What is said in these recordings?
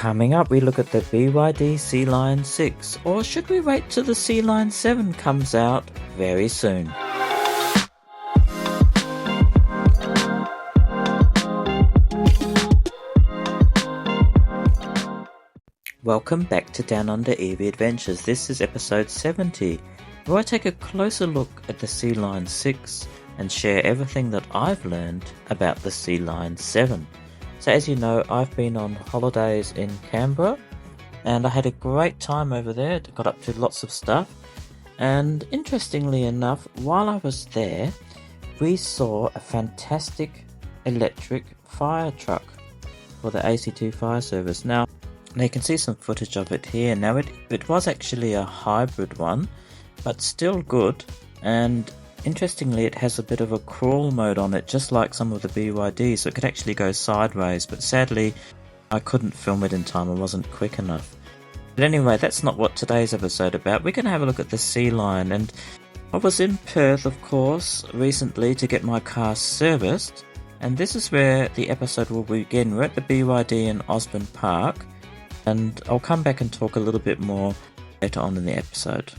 Coming up, we look at the BYD Sea-Lion 6, or should we wait till the Sea-Lion 7 comes out very soon? Welcome back to Down Under EV Adventures. This is episode 70, where I take a closer look at the Sea-Lion 6 and share everything that I've learned about the Sea-Lion 7. So as you know, I've been on holidays in Canberra and I had a great time over there. Got up to lots of stuff, and interestingly enough, while I was there, we saw a fantastic electric fire truck for the AC2 fire service. Now you can see some footage of it here. Now it was actually a hybrid one, but still good, and interestingly, it has a bit of a crawl mode on it, just like some of the BYD, so it could actually go sideways, but sadly, I couldn't film it in time, I wasn't quick enough. But anyway, that's not what today's episode about. We're going to have a look at the Sea-Lion, and I was in Perth, of course, recently to get my car serviced, and this is where the episode will begin. We're at the BYD in Osborne Park, and I'll come back and talk a little bit more later on in the episode.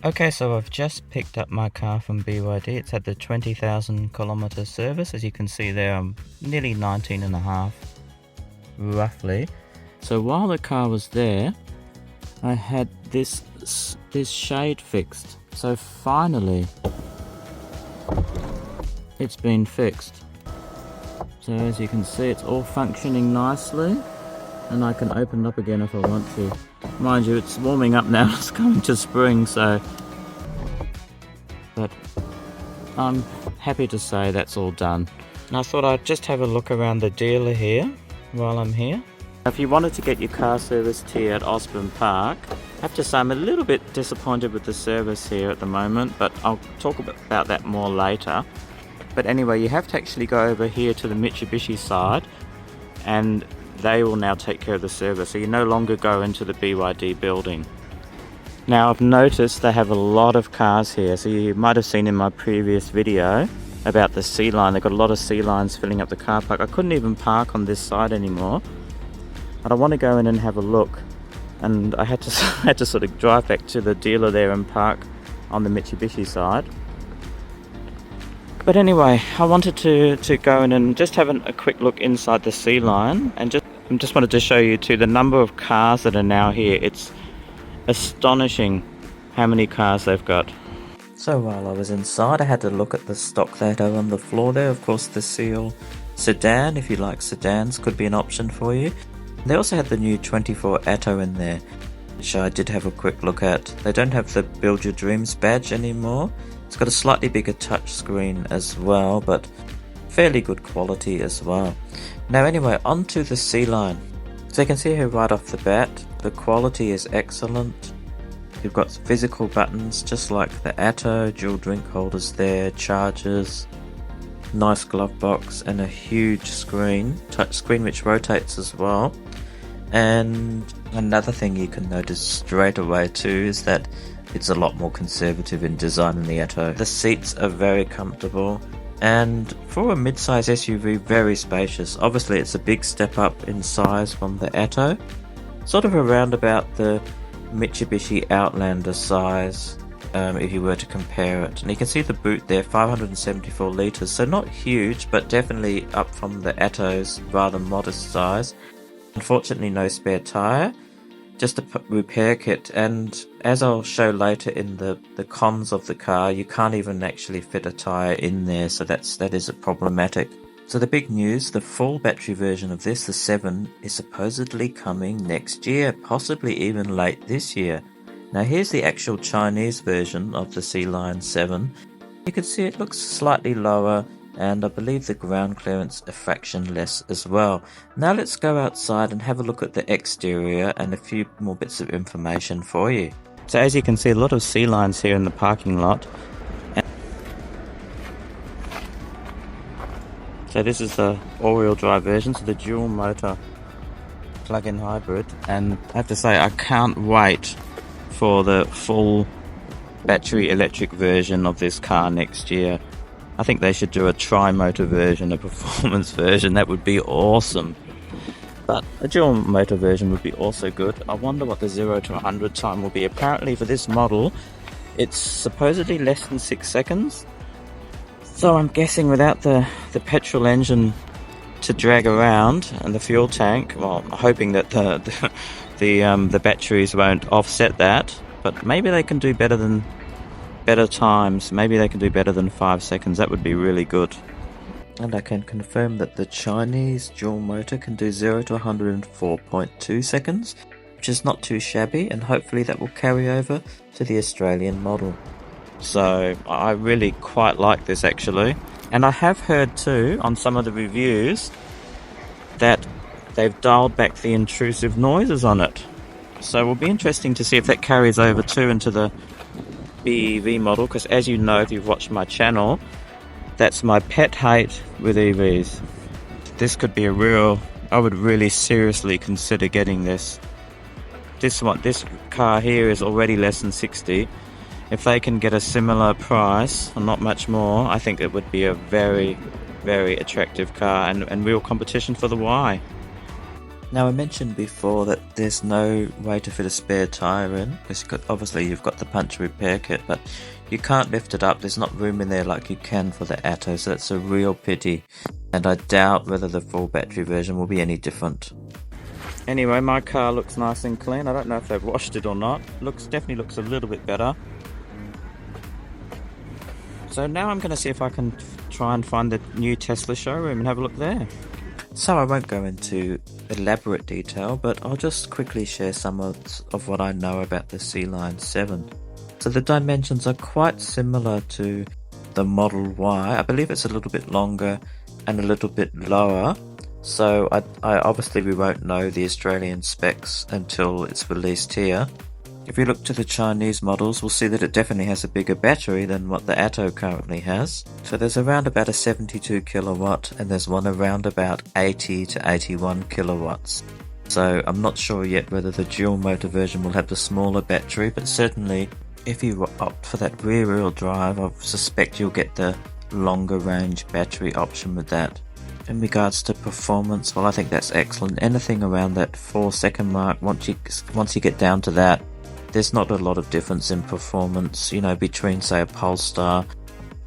Okay, so I've just picked up my car from BYD. It's had the 20,000 kilometre service. As you can see there, I'm nearly 19 and a half, roughly. So while the car was there, I had this shade fixed. So finally, it's been fixed. So as you can see, it's all functioning nicely, and I can open it up again if I want to. Mind you, it's warming up now, it's coming to spring, so... But I'm happy to say that's all done. And I thought I'd just have a look around the dealer here while I'm here. If you wanted to get your car serviced here at Osborne Park, I have to say I'm a little bit disappointed with the service here at the moment, but I'll talk about that more later. But anyway, you have to actually go over here to the Mitsubishi side, and they will now take care of the service, so you no longer go into the BYD building. Now I've noticed they have a lot of cars here, so you might have seen in my previous video about the Sea-Lion, they've got a lot of Sea-Lions filling up the car park. I couldn't even park on this side anymore, and I want to go in and have a look, and I had to sort of drive back to the dealer there and park on the Mitsubishi side. But anyway, I wanted to go in and just have a quick look inside the Sea-Lion, and just wanted to show you too the number of cars that are now here. It's astonishing how many cars they've got. So while I was inside, I had to look at the stock they had on the floor there. Of course, the Seal sedan, if you like sedans, could be an option for you. They also had the new 24 Atto in there, which I did have a quick look at. They don't have the Build Your Dreams badge anymore. It's got a slightly bigger touch screen as well, but fairly good quality as well. Now anyway, onto the Sea-Lion. So you can see here right off the bat, the quality is excellent. You've got physical buttons just like the Atto, dual drink holders there, chargers, nice glove box, and a huge screen, touch screen which rotates as well. And another thing you can notice straight away too is that it's a lot more conservative in design than the Atto. The seats are very comfortable, and for a mid-size SUV, very spacious. Obviously it's a big step up in size from the Atto, sort of around about the Mitsubishi Outlander size, if you were to compare it. And you can see the boot there, 574 litres, so not huge, but definitely up from the Atto's rather modest size. Unfortunately no spare tyre, just a repair kit, and as I'll show later in the cons of the car, you can't even actually fit a tyre in there, so that is problematic. So the big news, the full battery version of this, the 7, is supposedly coming next year, possibly even late this year. Now here's the actual Chinese version of the Sea-Lion 7. You can see it looks slightly lower, and I believe the ground clearance a fraction less as well. Now let's go outside and have a look at the exterior and a few more bits of information for you. So as you can see, a lot of Sea-Lions here in the parking lot. So this is the all-wheel drive version, so the dual motor plug-in hybrid, and I have to say I can't wait for the full battery electric version of this car next year. I think they should do a tri-motor version, a performance version. That would be awesome. But a dual motor version would be also good. I wonder what the 0 to 100 time will be. Apparently for this model, it's supposedly less than 6 seconds. So I'm guessing without the petrol engine to drag around and the fuel tank, well, I'm hoping that the batteries won't offset that. But maybe they can do better times. Maybe they can do better than 5 seconds. That would be really good. And I can confirm that the Chinese dual motor can do 0 to 100 in 4.2 seconds, which is not too shabby, and hopefully that will carry over to the Australian model. So I really quite like this actually. And I have heard too on some of the reviews that they've dialed back the intrusive noises on it. So it will be interesting to see if that carries over too into the BEV model, because as you know if you've watched my channel, that's my pet hate with EVs. This could be I would really seriously consider getting this. This car here is already less than 60. If they can get a similar price, and not much more, I think it would be a very, very attractive car and real competition for the Y. Now I mentioned before that there's no way to fit a spare tyre in, because obviously you've got the puncture repair kit, but you can't lift it up, there's not room in there like you can for the Atto, so that's a real pity, and I doubt whether the full battery version will be any different. Anyway, my car looks nice and clean. I don't know if they've washed it or not. Definitely looks a little bit better. So now I'm going to see if I can try and find the new Tesla showroom and have a look there. So I won't go into elaborate detail, but I'll just quickly share some of what I know about the C-Line 7. So the dimensions are quite similar to the Model Y. I believe it's a little bit longer and a little bit lower. So I obviously we won't know the Australian specs until it's released here. If we look to the Chinese models, we'll see that it definitely has a bigger battery than what the Atto currently has. So there's around about a 72 kilowatt and there's one around about 80 to 81 kilowatts. So I'm not sure yet whether the dual motor version will have the smaller battery, but certainly if you opt for that rear wheel drive, I suspect you'll get the longer range battery option with that. In regards to performance, well, I think that's excellent. Anything around that 4-second mark, once you get down to that, there's not a lot of difference in performance, between say a Polestar,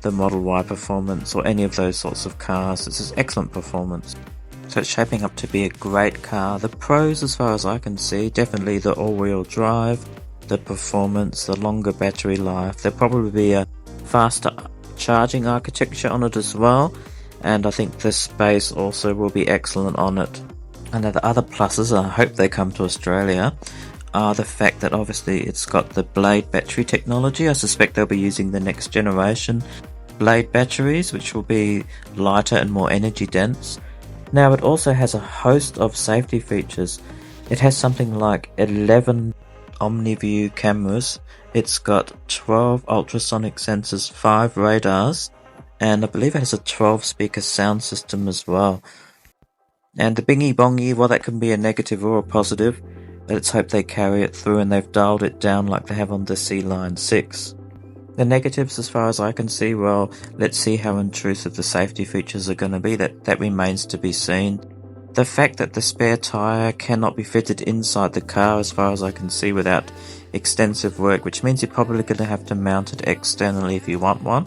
the Model Y performance, or any of those sorts of cars. It's just excellent performance. So it's shaping up to be a great car. The pros, as far as I can see, definitely the all-wheel drive, the performance, the longer battery life. There'll probably be a faster charging architecture on it as well, and I think the space also will be excellent on it. And the other pluses, I hope they come to Australia, are the fact that obviously it's got the Blade battery technology. I suspect they'll be using the next generation Blade batteries, which will be lighter and more energy dense. Now it also has a host of safety features. It has something like 11 OmniView cameras, it's got 12 ultrasonic sensors, 5 radars, and I believe it has a 12 speaker sound system as well. And the bingy bongy, well, that can be a negative or a positive. Let's hope they carry it through and they've dialed it down like they have on the C-Line 6. The negatives, as far as I can see, well, let's see how intrusive the safety features are going to be. That remains to be seen. The fact that the spare tyre cannot be fitted inside the car, as far as I can see, without extensive work, which means you're probably going to have to mount it externally if you want one.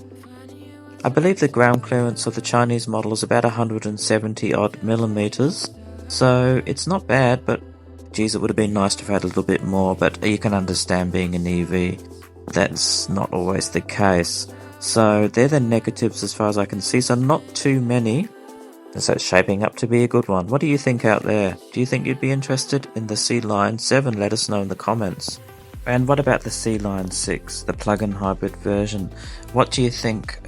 I believe the ground clearance of the Chinese model is about 170 odd millimeters, so it's not bad, but geez, it would have been nice to have had a little bit more, but you can understand being an EV, that's not always the case. So they're the negatives as far as I can see, so not too many. So it's shaping up to be a good one. What do you think out there? Do you think you'd be interested in the C-Line 7? Let us know in the comments. And what about the C-Line 6, the plug-in hybrid version? What do you think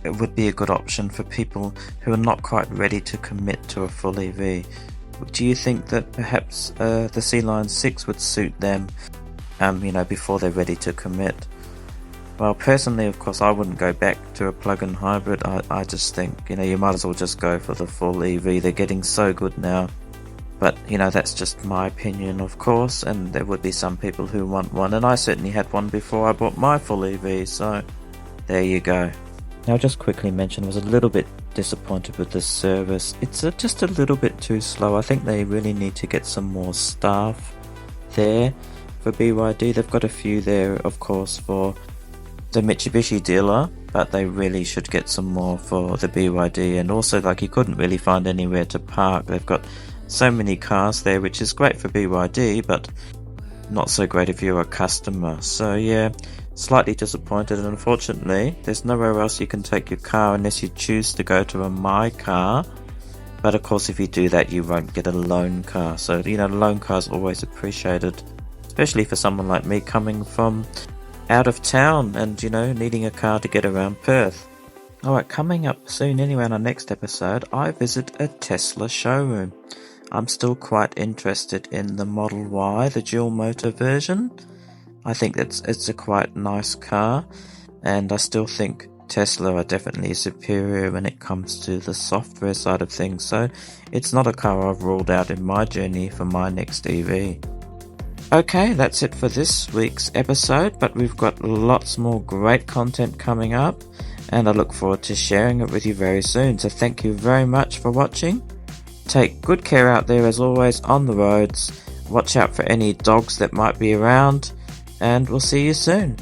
would be a good option for people who are not quite ready to commit to a full EV? Do you think that perhaps the C-Line 6 would suit them, before they're ready to commit? Well, personally, of course, I wouldn't go back to a plug-in hybrid. I just think, you might as well just go for the full EV. They're getting so good now. But, that's just my opinion, of course, and there would be some people who want one, and I certainly had one before I bought my full EV, so there you go. Now, just quickly mention, I was a little bit disappointed with the service. It's just a little bit too slow. I think they really need to get some more staff there for BYD. They've got a few there, of course, for the Mitsubishi dealer, but they really should get some more for the BYD. And also, like, you couldn't really find anywhere to park. They've got so many cars there, which is great for BYD, but not so great if you're a customer. So yeah, slightly disappointed, and unfortunately there's nowhere else you can take your car unless you choose to go to a My Car. But of course, if you do that, you won't get a loan car. So, you know, loan cars always appreciated, especially for someone like me coming from out of town and, you know, needing a car to get around Perth. Alright, coming up soon anyway, in our next episode, I visit a Tesla showroom. I'm still quite interested in the Model Y, the dual motor version. I think it's a quite nice car, and I still think Tesla are definitely superior when it comes to the software side of things, so it's not a car I've ruled out in my journey for my next EV. Okay, that's it for this week's episode, but we've got lots more great content coming up, and I look forward to sharing it with you very soon. So thank you very much for watching. Take good care out there as always on the roads. Watch out for any dogs that might be around, and we'll see you soon.